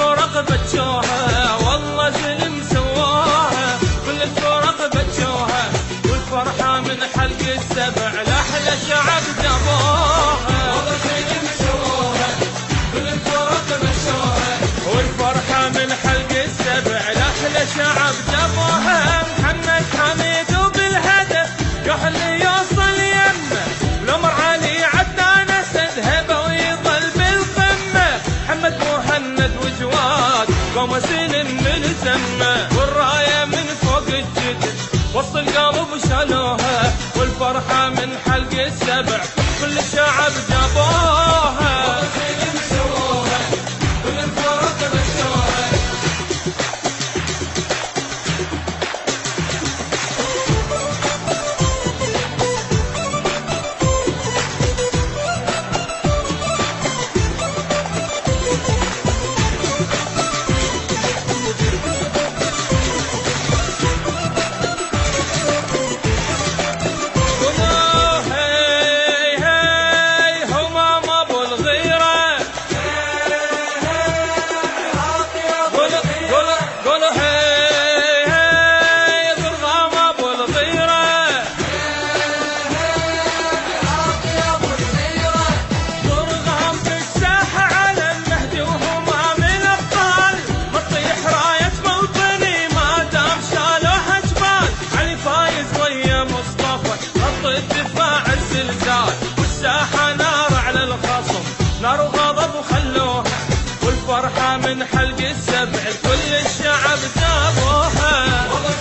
الفرق بتشوها والله زلم سواها، كل الفرق بتشوها والفرحة من حلق السبع لأحلى شعب جابوها. والله زلم سواها كل الفرق بتشوها والفرحة من حلق السبع لأحلى شعب جابوها. محمد حميد وبالهدف يحلي يوصل يمه، الأمر علي عدنان أسد هبة ويظل بالقمة. محمد مهند وجواد قوم سلم من سمه، والراية من فوق الجدر وسط القلب شالوها، والفرحة من حلق السبع كل الشعب جابوها. سلم سووها كل الفرق بشوها. والساحة نار على الخصم، نار وغضب وخلوها، والفرحة من حلق السبع كل الشعب جابوها. والله